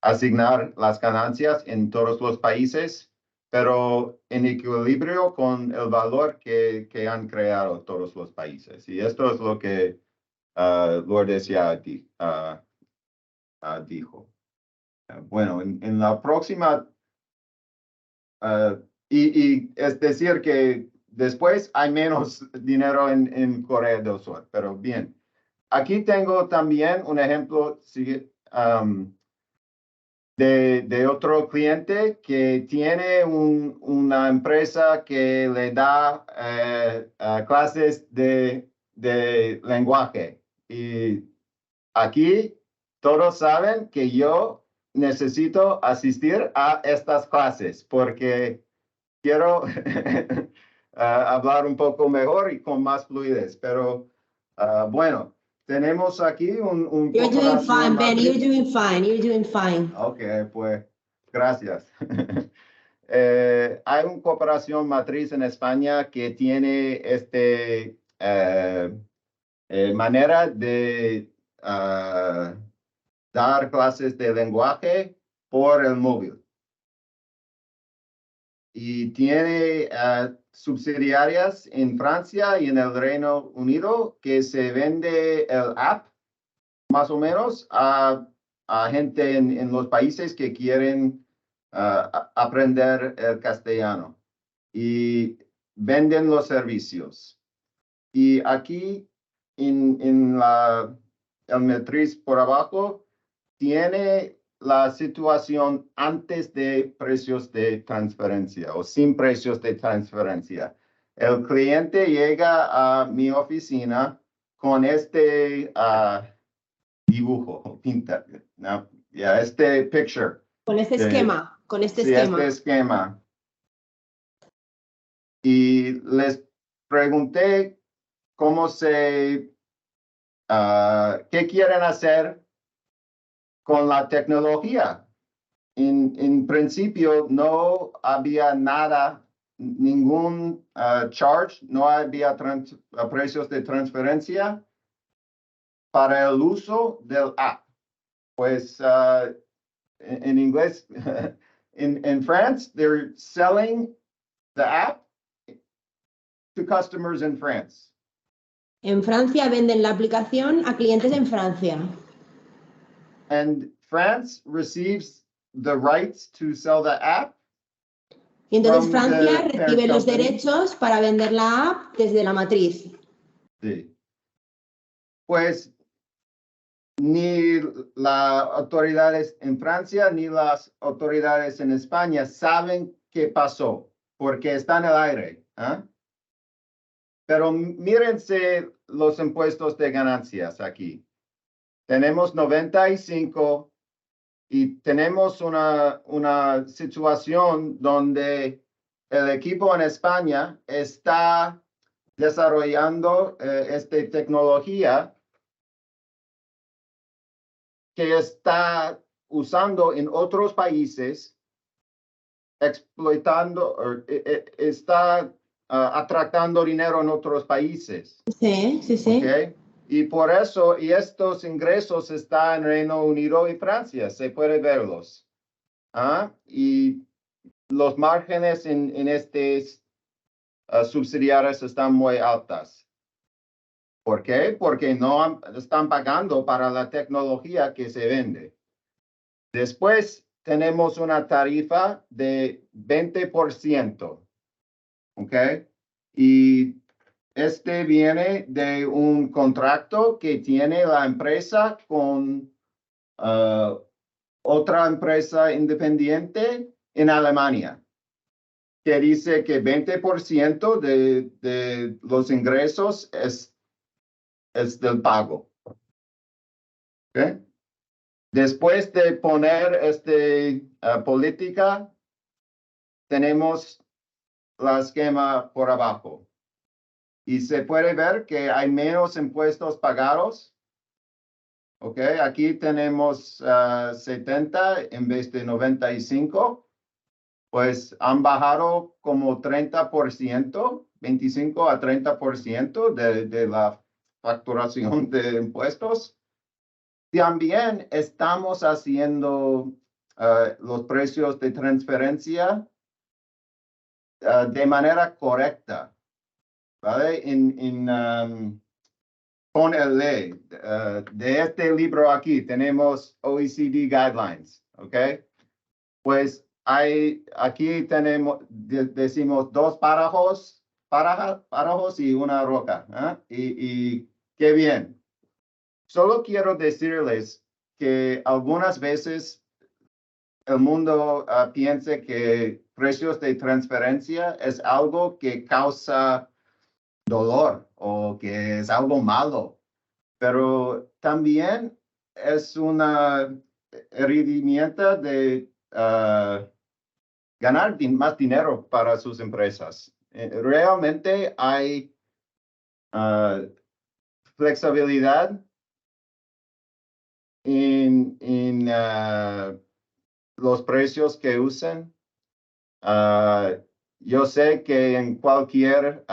asignar las ganancias en todos los países, pero en equilibrio con el valor que han creado todos los países. Y esto es lo que Lourdes ya dijo. Bueno, en la próxima, y es decir que después hay menos dinero en Corea del Sur, pero bien. Aquí tengo también un ejemplo de otro cliente que tiene una empresa que le da clases de lenguaje. Y aquí todos saben que yo necesito asistir a estas clases porque quiero hablar un poco mejor y con más fluidez. Pero bueno, tenemos aquí un You're doing fine, Ben. matriz. You're doing fine. You're doing fine. Ok, pues gracias. Hay una cooperación matriz en España que tiene manera de dar clases de lenguaje por el móvil. Y tiene subsidiarias en Francia y en el Reino Unido que se vende el app más o menos a gente en los países que quieren aprender el castellano y venden los servicios. Y aquí en el matriz por abajo tiene la situación antes de precios de transferencia o sin precios de transferencia. El cliente llega a mi oficina con este dibujo, pinta, ¿no? Este picture. Con este esquema, con este Sí, esquema. este esquema. Y les pregunté cómo qué quieren hacer con la tecnología. En principio no había nada, ningún charge, no había precios de transferencia para el uso del app. Pues en inglés, in France, they're selling the app to customers in France. En Francia venden la aplicación a clientes en Francia. And France receives the rights to sell the app. Y entonces from Francia the recibe los company. derechos para vender la app desde la matriz. Sí. Pues ni las autoridades en Francia ni las autoridades en España saben qué pasó, porque está en el aire. ¿Eh? Pero mírense los impuestos de ganancias aquí. Tenemos 95 y tenemos una situación donde el equipo en España está desarrollando esta tecnología que está usando en otros países, explotando, está atractando dinero en otros países. Sí, sí, sí. ¿Okay? Y por eso, y estos ingresos están en Reino Unido y Francia, se puede verlos. Y los márgenes en estas subsidiarias están muy altas. ¿Por qué? Porque no están pagando para la tecnología que se vende. Después tenemos una tarifa de 20%. ¿Ok? Y este viene de un contrato que tiene la empresa con otra empresa independiente en Alemania, que dice que 20% de los ingresos es del pago. ¿Okay? Después de poner esta política, tenemos la esquema por abajo. Y se puede ver que hay menos impuestos pagados. Ok, aquí tenemos 70 en vez de 95. Pues han bajado como 30%, 25 a 30% de la facturación de impuestos. También estamos haciendo los precios de transferencia de manera correcta. ¿Vale? Con el ley de este libro aquí tenemos OECD Guidelines, ¿ok? Pues aquí decimos 2 párrafos y una roca, y qué bien. Solo quiero decirles que algunas veces el mundo piensa que precios de transferencia es algo que causa dolor o que es algo malo, pero también es una herramienta de ganar más dinero para sus empresas. Realmente hay flexibilidad en los precios que usan. Yo sé que en cualquier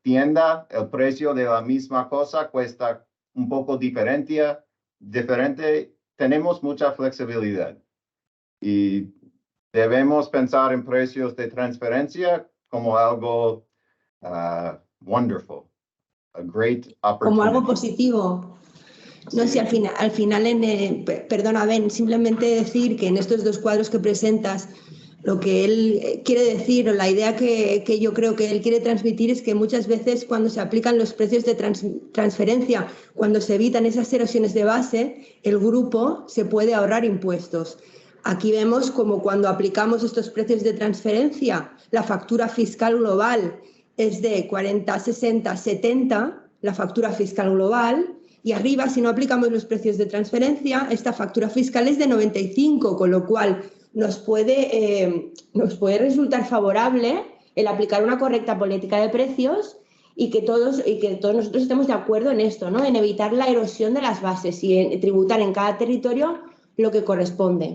tienda el precio de la misma cosa cuesta un poco diferente. Tenemos mucha flexibilidad y debemos pensar en precios de transferencia como algo wonderful, a great opportunity. Como algo positivo. No sé, al final perdona, Ben, simplemente decir que en estos 2 cuadros que presentas Lo que él quiere decir, o la idea que yo creo que él quiere transmitir es que muchas veces cuando se aplican los precios de transferencia, cuando se evitan esas erosiones de base, el grupo se puede ahorrar impuestos. Aquí vemos como cuando aplicamos estos precios de transferencia, la factura fiscal global es de 40, 60, 70, la factura fiscal global, y arriba, si no aplicamos los precios de transferencia, esta factura fiscal es de 95, con lo cual nos puede resultar favorable el aplicar una correcta política de precios y que todos nosotros estemos de acuerdo en esto, ¿no? En evitar la erosión de las bases y en tributar en cada territorio lo que corresponde.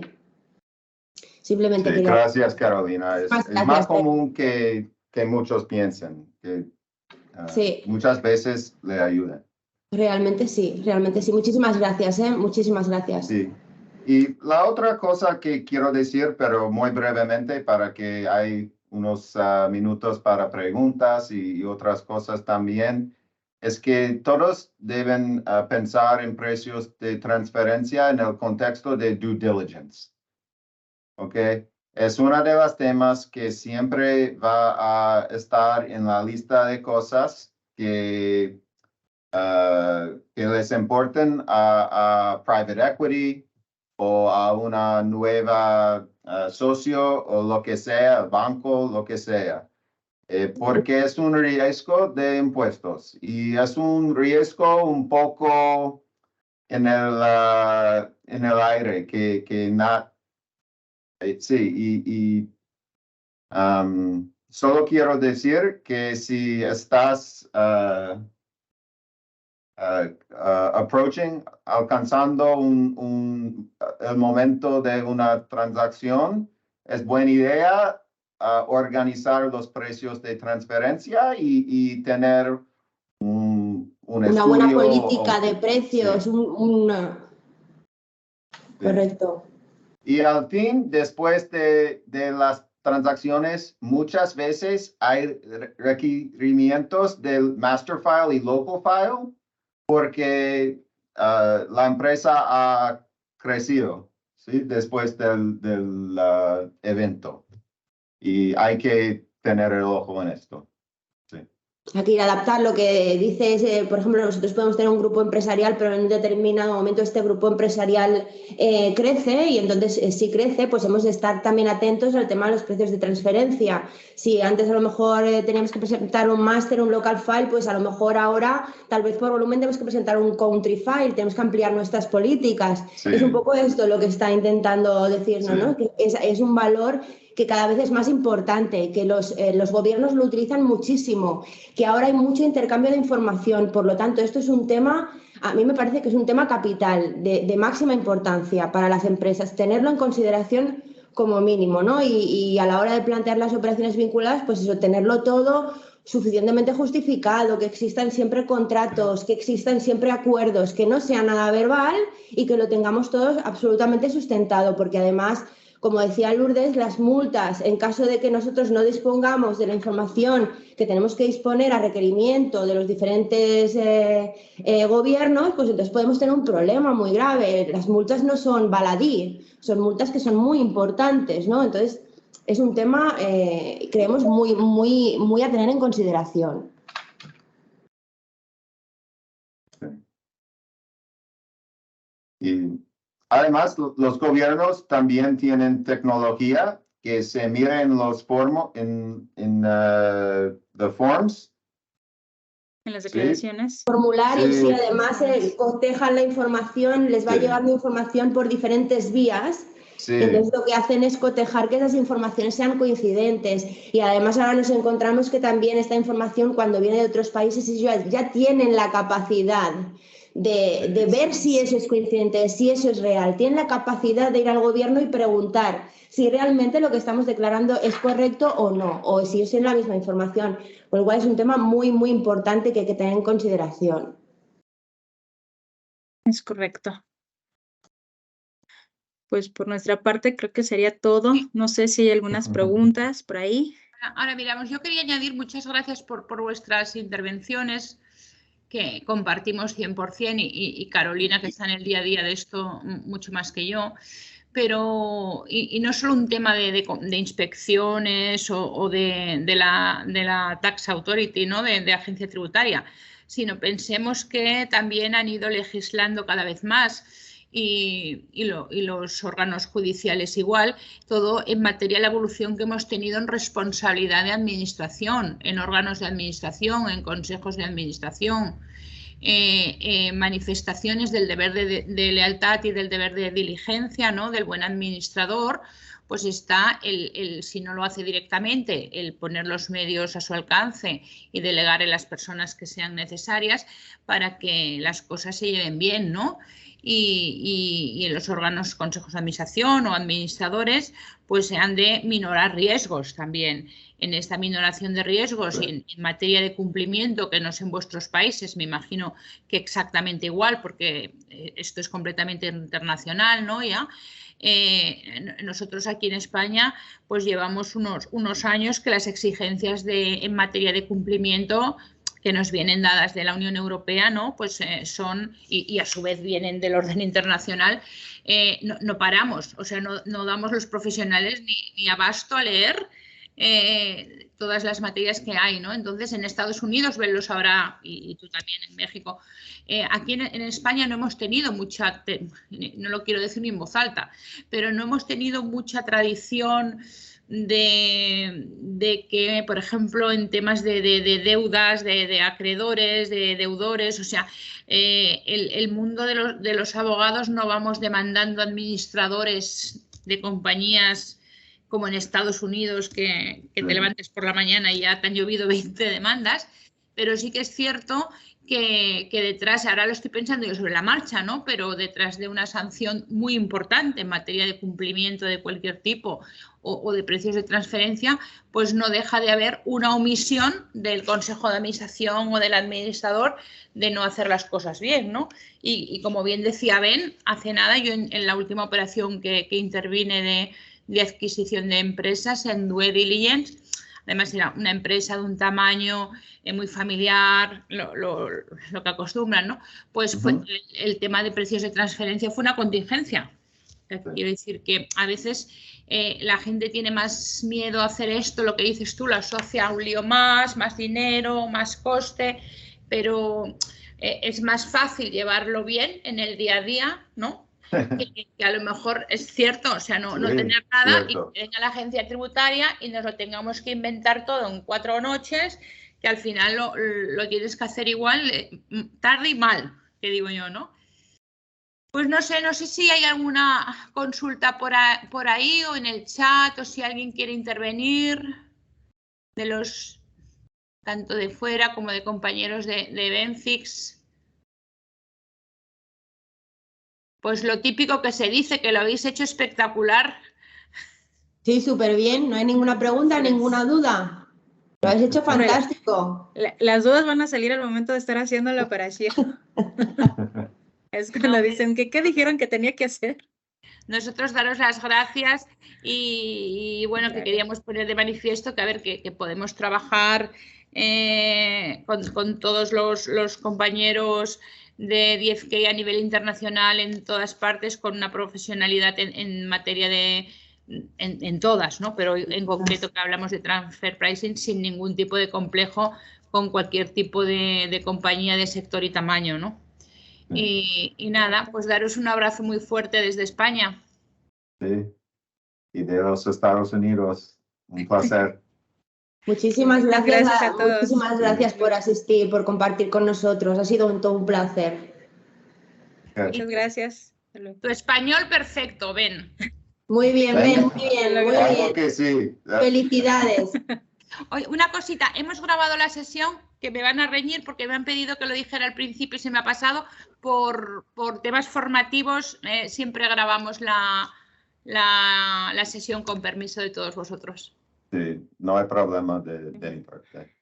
Simplemente Sí, gracias, Carolina. Es más común que muchos piensen, que sí. Muchas veces le ayudan. Realmente sí, realmente sí. Muchísimas gracias, muchísimas gracias. Sí. Y la otra cosa que quiero decir, pero muy brevemente, para que hay unos minutos para preguntas y otras cosas también, es que todos deben pensar en precios de transferencia en el contexto de due diligence. ¿Ok? Es uno de los temas que siempre va a estar en la lista de cosas que les importen a private equity o a una nueva socio o lo que sea, banco, lo que sea. Porque es un riesgo de impuestos y es un riesgo un poco en el aire que sí, solo quiero decir que si estás alcanzando el momento de una transacción, es buena idea organizar los precios de transferencia y tener un una buena política de precios, sí. Correcto. Y al fin, después de las transacciones, muchas veces hay requerimientos del master file y local file porque la empresa ha crecido, ¿sí? Después del evento. Y hay que tener el ojo en esto. Sí. Hay que ir a adaptar lo que dices, por ejemplo, nosotros podemos tener un grupo empresarial, pero en un determinado momento este grupo empresarial crece y entonces si crece, pues hemos de estar también atentos al tema de los precios de transferencia. Si antes a lo mejor teníamos que presentar un master, un local file, pues a lo mejor ahora, tal vez por volumen, tenemos que presentar un country file, tenemos que ampliar nuestras políticas. Sí. Es un poco esto lo que está intentando decirnos, sí. ¿No? Que es un valor que cada vez es más importante, que los gobiernos lo utilizan muchísimo, que ahora hay mucho intercambio de información. Por lo tanto, esto es un tema, a mí me parece que es un tema capital, de máxima importancia para las empresas, tenerlo en consideración como mínimo, ¿no? Y a la hora de plantear las operaciones vinculadas, pues eso, tenerlo todo suficientemente justificado, que existan siempre contratos, que existan siempre acuerdos, que no sea nada verbal y que lo tengamos todos absolutamente sustentado, porque además, como decía Lourdes, las multas, en caso de que nosotros no dispongamos de la información que tenemos que disponer a requerimiento de los diferentes gobiernos, pues entonces podemos tener un problema muy grave. Las multas no son baladí, son multas que son muy importantes, ¿no? Entonces, es un tema, creemos, muy a tener en consideración. Y además, los gobiernos también tienen tecnología que se mira en los forms. En las declaraciones. Sí. Formularios, sí. Y además cotejan la información, les va llegando información por diferentes vías. Sí. Entonces lo que hacen es cotejar que esas informaciones sean coincidentes y además ahora nos encontramos que también esta información cuando viene de otros países ya tienen la capacidad de ver si eso es coincidente, si eso es real, tienen la capacidad de ir al gobierno y preguntar si realmente lo que estamos declarando es correcto o no, o si es la misma información, por lo cual es un tema muy importante que hay que tener en consideración. Es correcto. Pues por nuestra parte creo que sería todo. No sé si hay algunas preguntas por ahí. Ahora miramos, yo quería añadir muchas gracias por vuestras intervenciones que compartimos 100% y Carolina, que está en el día a día de esto mucho más que yo. pero y no solo un tema de inspecciones o de la Tax Authority, ¿no? de agencia tributaria, sino pensemos que también han ido legislando cada vez más y los órganos judiciales igual, todo en materia de la evolución que hemos tenido en responsabilidad de administración, en órganos de administración, en consejos de administración. Manifestaciones del deber de lealtad y del deber de diligencia, ¿no? Del buen administrador, pues está si no lo hace directamente, el poner los medios a su alcance y delegar en las personas que sean necesarias para que las cosas se lleven bien, ¿no? Y en los órganos, consejos de administración o administradores, pues se han de minorar riesgos también. En esta minoración de riesgos y en materia de cumplimiento, que no es en vuestros países, me imagino que exactamente igual, porque esto es completamente internacional, ¿no? Ya. Nosotros aquí en España pues llevamos unos años que las exigencias en materia de cumplimiento que nos vienen dadas de la Unión Europea, ¿no? Pues son, y a su vez vienen del orden internacional, no paramos, o sea, no damos los profesionales ni abasto a leer todas las materias que hay, ¿no? Entonces, en Estados Unidos, Ben lo sabrá, y tú también en México, aquí en España no hemos tenido mucha, no lo quiero decir ni en voz alta, pero no hemos tenido mucha tradición de que, por ejemplo, en temas de deudas, de acreedores, de deudores, o sea, el mundo de los abogados no vamos demandando administradores de compañías como en Estados Unidos, que te levantes por la mañana y ya te han llovido 20 demandas, pero sí que es cierto que detrás, ahora lo estoy pensando yo sobre la marcha, ¿no? Pero detrás de una sanción muy importante en materia de cumplimiento de cualquier tipo o de precios de transferencia, pues no deja de haber una omisión del Consejo de Administración o del administrador de no hacer las cosas bien, ¿no? Y como bien decía Ben, hace nada, yo en la última operación que intervine de adquisición de empresas en Due Diligence, además era una empresa de un tamaño muy familiar, lo que acostumbran, ¿no? Pues fue el tema de precios de transferencia fue una contingencia. Quiero decir que a veces la gente tiene más miedo a hacer esto, lo que dices tú, lo asocia a un lío más dinero, más coste, pero es más fácil llevarlo bien en el día a día, ¿no? Que a lo mejor es cierto, o sea, no tener nada cierto. Y que venga la agencia tributaria y nos lo tengamos que inventar todo en 4 noches, que al final lo tienes que hacer igual, tarde y mal, que digo yo, ¿no? Pues no sé si hay alguna consulta por ahí o en el chat, o si alguien quiere intervenir de los, tanto de fuera como de compañeros de Benfix. Pues lo típico que se dice, que lo habéis hecho espectacular. Sí, súper bien, no hay ninguna pregunta, ninguna duda. Lo habéis hecho fantástico. Las dudas van a salir al momento de estar haciendo la operación. Es cuando dicen, ¿qué dijeron que tenía que hacer? Nosotros daros las gracias y bueno, que queríamos poner de manifiesto que a ver, que podemos trabajar con todos los compañeros de 10K a nivel internacional en todas partes con una profesionalidad en materia en todas, ¿no? Pero en concreto que hablamos de transfer pricing sin ningún tipo de complejo con cualquier tipo de compañía de sector y tamaño, ¿no? Y nada, pues daros un abrazo muy fuerte desde España. Sí, y de los Estados Unidos, un placer. Muchísimas gracias a todos. Muchísimas gracias por asistir, por compartir con nosotros. Ha sido todo un placer. Muchas gracias. Tu español perfecto, Ben. Muy bien, Ben, muy bien. Muy bien. Que sí. Felicidades. Oye, una cosita, hemos grabado la sesión, que me van a reñir porque me han pedido que lo dijera al principio y se me ha pasado, por temas formativos, siempre grabamos la sesión con permiso de todos vosotros. Sí, no hay problema de mi parte.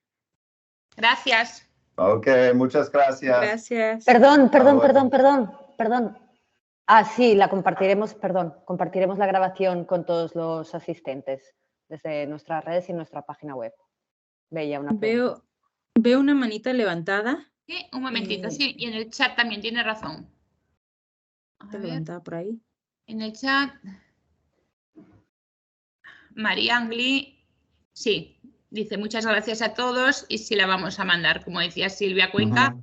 Gracias. Ok, muchas gracias. Gracias. Perdón. Ah, sí, la compartiremos, compartiremos la grabación con todos los asistentes desde nuestras redes y nuestra página web. Veía una pregunta. Veo una manita levantada. Sí, un momentito, sí, y en el chat también tiene razón. Está levantada por ahí. En el chat. María Angli, sí, dice muchas gracias a todos y sí la vamos a mandar. Como decía Silvia Cuenca,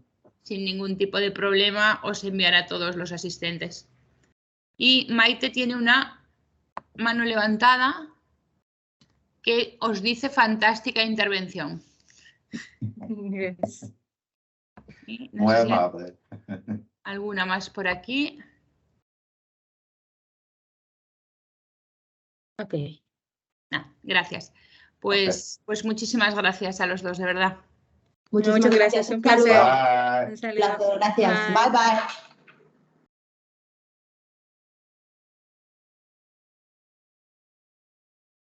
sin ningún tipo de problema os enviará a todos los asistentes. Y Maite tiene una mano levantada que os dice fantástica intervención. Yes. Y Muy sé si hay amable. alguna más por aquí. Ok. Gracias. Pues muchísimas gracias a los dos, de verdad. Muchísimas Muchas gracias, gracias. un Saludos. placer. Bye. Un saludo. Placer, gracias. Bye. Bye, bye.